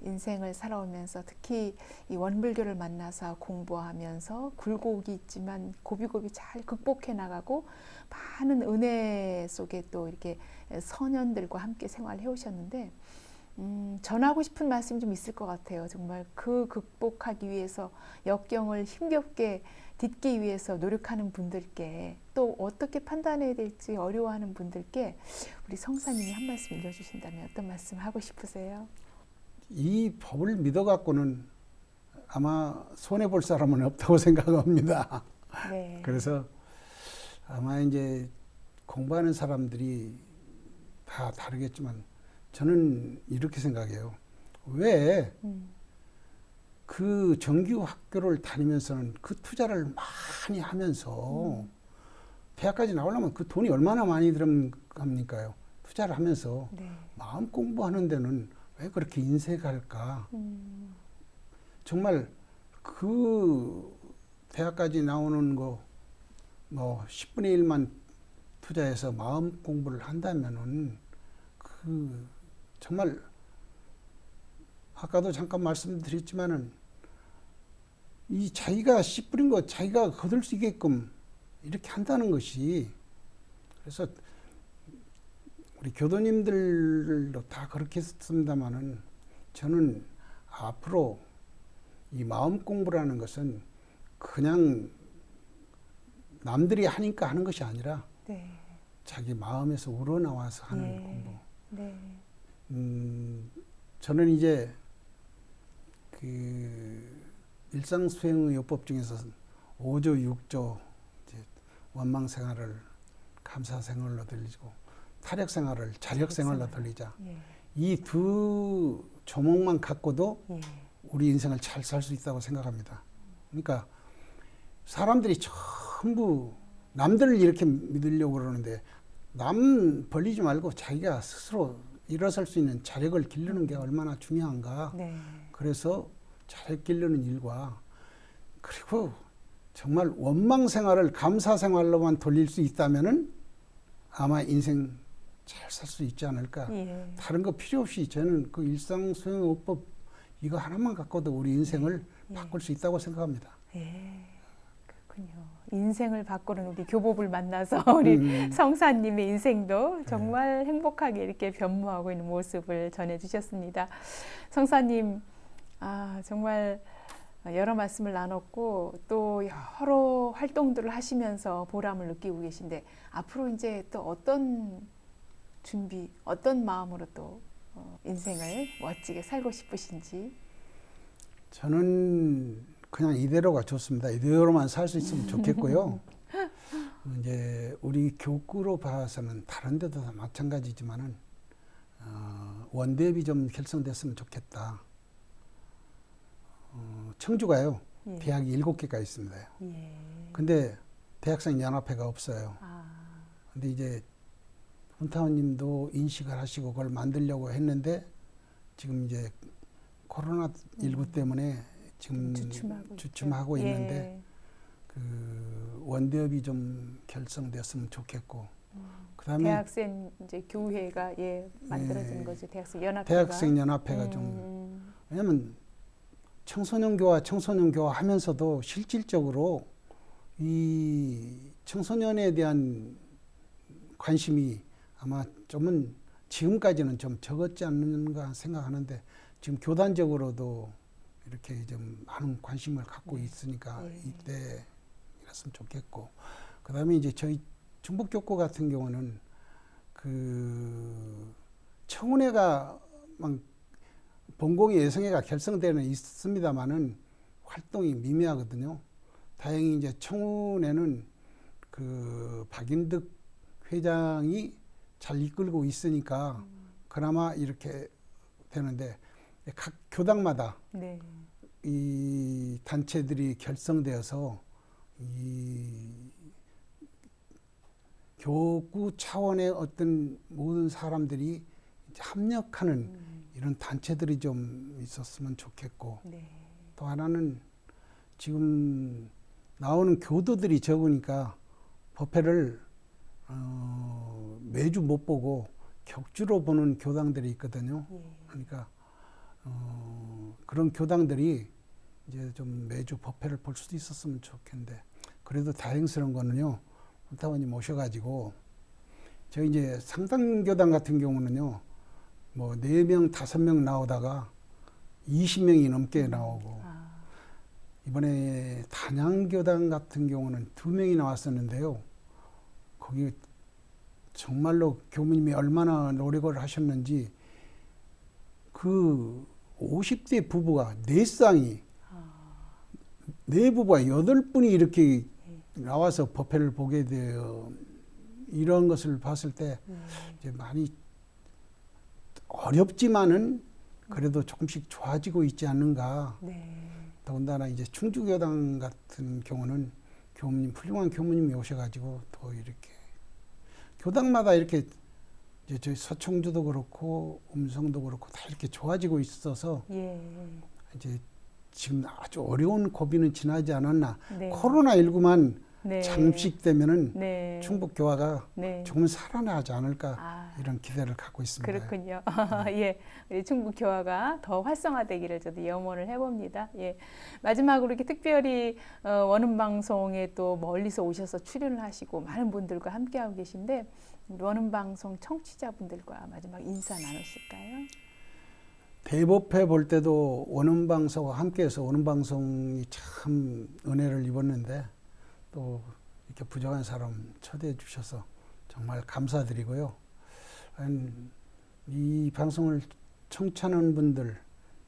A: 인생을 살아오면서 특히 이 원불교를 만나서 공부하면서 굴곡이 있지만 고비고비 잘 극복해 나가고 많은 은혜 속에 또 이렇게 선현들과 함께 생활해 오셨는데 전하고 싶은 말씀이 좀 있을 것 같아요. 정말 그 극복하기 위해서 역경을 힘겹게 딛기 위해서 노력하는 분들께 또 어떻게 판단해야 될지 어려워하는 분들께 우리 성사님이 한 말씀 읽어주신다면 어떤 말씀 하고 싶으세요?
B: 이 법을 믿어갖고는 아마 손해볼 사람은 없다고 생각합니다. 그래서 아마 이제 공부하는 사람들이 다 다르겠지만 저는 이렇게 생각해요. 왜 그 정규 학교를 다니면서는 그 투자를 많이 하면서 대학까지 나오려면 그 돈이 얼마나 많이 들어갑니까요? 투자를 하면서 마음 공부하는 데는 왜 그렇게 인색할까? 정말 그 대학까지 나오는 거 뭐 10분의 1만 투자해서 마음 공부를 한다면은 그 정말 아까도 잠깐 말씀드렸지만은 이 자기가 씨 뿌린 거 자기가 거둘 수 있게끔 이렇게 한다는 것이 그래서 우리 교도님들도 다 그렇게 했습니다만은 저는 앞으로 이 마음 공부라는 것은 그냥 남들이 하니까 하는 것이 아니라 자기 마음에서 우러나와서 하는
A: 예.
B: 공부.
A: 네.
B: 저는 이제 그 일상수행의요법 중에서 5조, 6조 이제 원망생활을 감사생활로 들리고 타력생활을 자력생활로 들리자.
A: 예.
B: 이 두 조목만 갖고도
A: 예.
B: 우리 인생을 잘 살 수 있다고 생각합니다. 그러니까 사람들이 전부 남들을 이렇게 믿으려고 그러는데 남 벌리지 말고 자기가 스스로 일어설 수 있는 자력을 기르는 게 얼마나 중요한가.
A: 네.
B: 그래서 자력 기르는 일과 그리고 정말 원망 생활을 감사 생활로만 돌릴 수 있다면은 아마 인생 잘 살 수 있지 않을까.
A: 예.
B: 다른 거 필요 없이 저는 그 일상수행요법 이거 하나만 갖고도 우리 인생을
A: 예.
B: 바꿀 수 있다고 생각합니다.
A: 예. 그렇군요. 인생을 바꾸는 우리 교법을 만나서 우리 성사님의 인생도 정말 행복하게 이렇게 변모하고 있는 모습을 전해주셨습니다. 성사님, 정말 여러 말씀을 나눴고 또 여러 활동들을 하시면서 보람을 느끼고 계신데 앞으로 이제 또 어떤 준비, 어떤 마음으로 또 인생을 멋지게 살고 싶으신지.
B: 저는 그냥 이대로가 좋습니다. 이대로만 살 수 있으면 좋겠고요. 이제 우리 교구로 봐서는 다른 데도 다 마찬가지지만은 원대협이 좀 결성됐으면 좋겠다. 청주가요.
A: 예.
B: 대학이 7개가 있습니다.
A: 예.
B: 근데 대학생 연합회가 없어요. 근데 이제 훈타원님도 인식을 하시고 그걸 만들려고 했는데 지금 이제 코로나19 때문에 지금 주춤하고 있는데
A: 예.
B: 그 원대협이 좀 결성됐으면 좋겠고 그다음에
A: 대학생 이제 교회가 만들어진 거죠. 대학생 연합회가.
B: 대학생 연합회가 좀 왜냐면 청소년 교화 하면서도 실질적으로 이 청소년에 대한 관심이 아마 좀은 지금까지는 좀 적었지 않는가 생각하는데 지금 교단적으로도 이렇게 좀 많은 관심을 갖고 있으니까 이때 이랬으면 좋겠고 그다음에 이제 저희 충북교구 같은 경우는 그 청운회가 막 본공의 예성회가 결성되는 있습니다만은 활동이 미미하거든요. 다행히 이제 청운회는 그 박인득 회장이 잘 이끌고 있으니까 그나마 이렇게 되는데 각 교당마다
A: 네.
B: 이 단체들이 결성되어서 이 교구 차원의 어떤 모든 사람들이 이제 합력하는 이런 단체들이 좀 있었으면 좋겠고
A: 네.
B: 또 하나는 지금 나오는 교도들이 적으니까 법회를 매주 못 보고 격주로 보는 교당들이 있거든요. 그러니까 그런 교당들이 이제 좀 매주 법회를 볼 수도 있었으면 좋겠는데 그래도 다행스러운 거는요. 훈타원님 오셔가지고 저희 이제 상당교당 같은 경우는요. 뭐 4명, 5명 나오다가 20명이 넘게 나오고 이번에 단양교당 같은 경우는 2명이 나왔었는데요. 거기 정말로 교무님이 얼마나 노력을 하셨는지 그 50대 부부가 4쌍이 4부부가 8분이 이렇게 나와서 법회를 보게 되어 이런 것을 봤을 때 이제 많이 어렵지만은 그래도 조금씩 좋아지고 있지 않는가.
A: 네.
B: 더군다나 이제 충주교당 같은 경우는 교무님, 훌륭한 교무님이 오셔가지고 더 이렇게 교당마다 이렇게 이제 저희 서청주도 그렇고 음성도 그렇고 다 이렇게 좋아지고 있어서 이제 지금 아주 어려운 고비는 지나지 않았나.
A: 네.
B: 코로나19만
A: 네.
B: 잠식되면은
A: 네.
B: 충북교화가
A: 네.
B: 조금 살아나지 않을까 이런 기대를 갖고 있습니다.
A: 그렇군요. 예, 우리 충북교화가 더 활성화되기를 저도 염원을 해봅니다. 예, 마지막으로 이렇게 특별히 원음방송에 또 멀리서 오셔서 출연을 하시고 많은 분들과 함께하고 계신데 원음방송 청취자분들과 마지막 인사 나누실까요?
B: 대법회 볼 때도 원음방송과 함께해서 원음방송이 참 은혜를 입었는데 또 이렇게 부족한 사람 초대해 주셔서 정말 감사드리고요. 이 방송을 청취하는 분들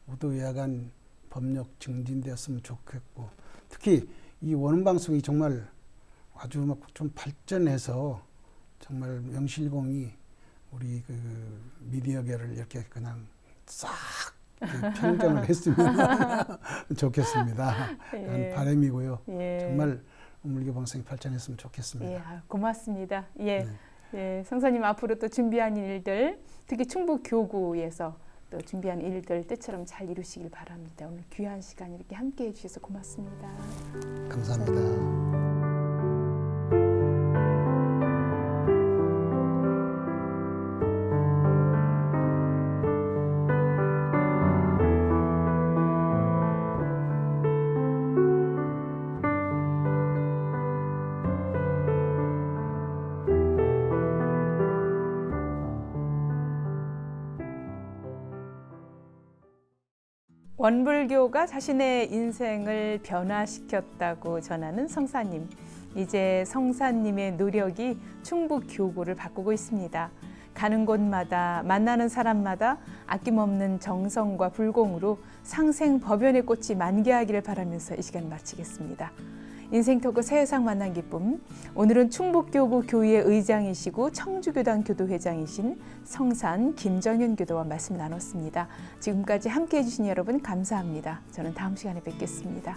B: 모두 야간 법력 증진되었으면 좋겠고, 특히 이 원음 방송이 정말 아주 막 좀 발전해서 정말 명실공히 우리 그 미디어계를 이렇게 그냥 싹 평정을 했으면 좋겠습니다.
A: 예.
B: 바람이고요.
A: 예.
B: 정말 원불교 방송이 발전했으면 좋겠습니다.
A: 예, 고맙습니다. 예.
B: 네.
A: 예, 성사님 앞으로 또 준비한 일들, 특히 충북 교구에서 또 준비한 일들 뜻처럼 잘 이루시길 바랍니다. 오늘 귀한 시간 이렇게 함께해 주셔서 고맙습니다.
B: 감사합니다.
A: 원불교가 자신의 인생을 변화시켰다고 전하는 성사님. 이제 성사님의 노력이 충북 교구를 바꾸고 있습니다. 가는 곳마다 만나는 사람마다 아낌없는 정성과 불공으로 상생법연의 꽃이 만개하기를 바라면서 이 시간 마치겠습니다. 인생토크 세상 만난 기쁨. 오늘은 충북교구 교의회 의장이시고 청주교당 교도회장이신 성산 김정현 교도와 말씀 나눴습니다. 지금까지 함께해 주신 여러분 감사합니다. 저는 다음 시간에 뵙겠습니다.